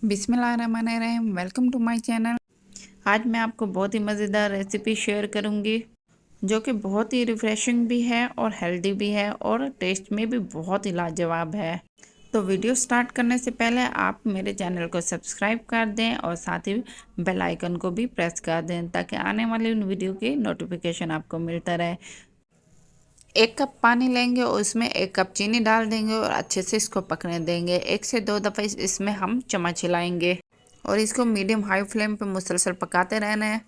बिस्मिल्लाहिर्रहमानिर्रहीम। Welcome to my channel. आज मैं आपको बहुत ही मज़ेदार रेसिपी शेयर करूंगी जो कि बहुत ही रिफ़्रेशिंग भी है और हेल्दी भी है और टेस्ट में भी बहुत ही लाजवाब है। तो वीडियो स्टार्ट करने से पहले आप मेरे चैनल को सब्सक्राइब कर दें और साथ ही बेल आइकन को भी प्रेस कर दें ताकि आने वाली उन वीडियो की नोटिफिकेशन आपको मिलता रहे। 1 कप पानी लेंगे और उसमें 1 कप चीनी डाल देंगे और अच्छे से इसको पकने देंगे। 1 से 2 दफ़ा इसमें हम चम्मच हिलाएंगे और इसको मीडियम हाई फ्लेम पे मुसलसल पकाते रहना है।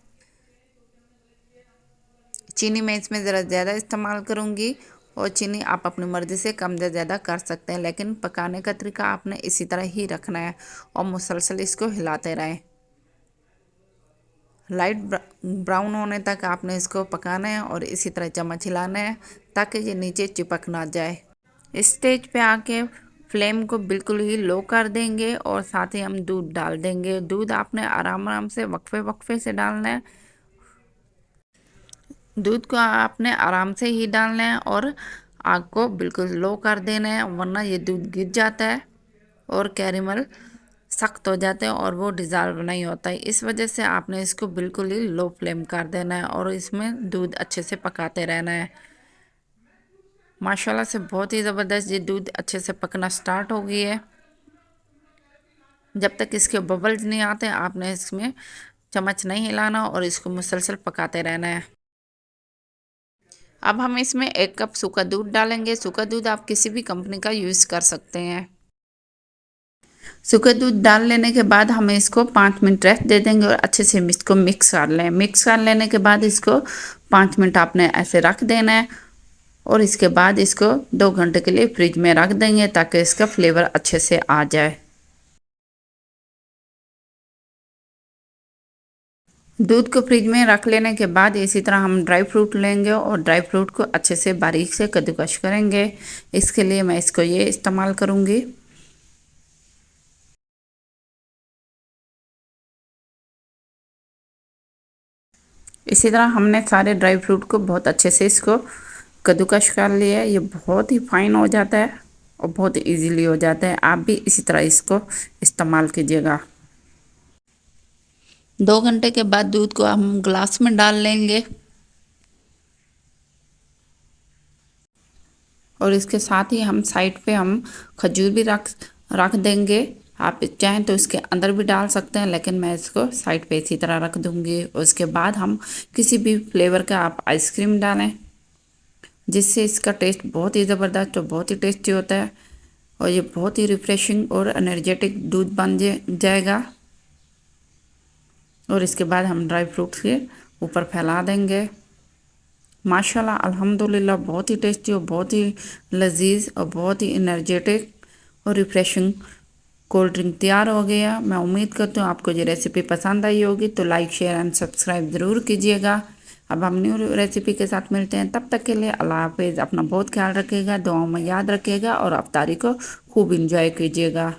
चीनी मैं इसमें ज़रा ज़्यादा इस्तेमाल करूँगी और चीनी आप अपनी मर्ज़ी से कम या ज़्यादा कर सकते हैं, लेकिन पकाने का तरीका आपने इसी तरह ही रखना है और मुसलसल इसको हिलाते रहें। लाइट ब्राउन होने तक आपने इसको पकाना है और इसी तरह चम्मच हिलाना है ताकि ये नीचे चिपक ना जाए। इस स्टेज पे आके फ्लेम को बिल्कुल ही लो कर देंगे और साथ ही हम दूध डाल देंगे। दूध आपने आराम आराम से वक्फे वक्फे से डालना है। दूध को आपने आराम से ही डालना है और आग को बिल्कुल लो कर देना है, वरना ये दूध गिर जाता है और कैरेमल सख्त हो जाते हैं और वो डिज़ोल्व नहीं होता है। इस वजह से आपने इसको बिल्कुल ही लो फ्लेम कर देना है और इसमें दूध अच्छे से पकाते रहना है। माशाल्लाह से बहुत ही ज़बरदस्त ये दूध अच्छे से पकना स्टार्ट हो गई है। जब तक इसके बबल्स नहीं आते आपने इसमें चम्मच नहीं हिलाना और इसको मुसलसल पकाते रहना है। अब हम इसमें 1 कप सूखा दूध डालेंगे। सूखा दूध आप किसी भी कंपनी का यूज़ कर सकते हैं। सूखा दूध डाल लेने के बाद हमें इसको 5 मिनट रेस्ट दे देंगे और अच्छे से इसको मिक्स कर लें। मिक्स कर लेने के बाद इसको 5 मिनट आपने ऐसे रख देना है और इसके बाद इसको 2 घंटे के लिए फ्रिज में रख देंगे ताकि इसका फ्लेवर अच्छे से आ जाए। दूध को फ्रिज में रख लेने के बाद इसी तरह हम ड्राई फ्रूट लेंगे और ड्राई फ्रूट को अच्छे से बारीक से कद्दूकश करेंगे। इसके लिए मैं इसको ये इस्तेमाल करूँगी। इसी तरह हमने सारे ड्राई फ्रूट को बहुत अच्छे से इसको कद्दूकश कर लिया है। ये बहुत ही फाइन हो जाता है और बहुत इजीली हो जाता है। आप भी इसी तरह इसको इस्तेमाल कीजिएगा। 2 घंटे के बाद दूध को हम ग्लास में डाल लेंगे और इसके साथ ही हम साइड पे हम खजूर भी रख देंगे। आप चाहें तो इसके अंदर भी डाल सकते हैं, लेकिन मैं इसको साइड पे इसी तरह रख दूंगी। उसके बाद हम किसी भी फ्लेवर का आप आइसक्रीम डालें जिससे इसका टेस्ट बहुत ही ज़बरदस्त और बहुत ही टेस्टी होता है और ये बहुत ही रिफ़्रेशिंग और एनर्जेटिक दूध बन जाएगा। और इसके बाद हम ड्राई फ्रूट्स के ऊपर फैला देंगे। माशाल्लाह अल्हम्दुलिल्लाह बहुत ही टेस्टी और बहुत ही लजीज और बहुत ही एनर्जेटिक और रिफ़्रेशिंग कोल्ड ड्रिंक तैयार हो गया। मैं उम्मीद करती हूँ आपको ये रेसिपी पसंद आई होगी, तो लाइक शेयर एंड सब्सक्राइब ज़रूर कीजिएगा। अब हम न्यू रेसिपी के साथ मिलते हैं, तब तक के लिए अल्लाह हाफिज़। अपना बहुत ख्याल रखिएगा, दुआओं में याद रखिएगा और अफ्तारी को खूब इंजॉय कीजिएगा।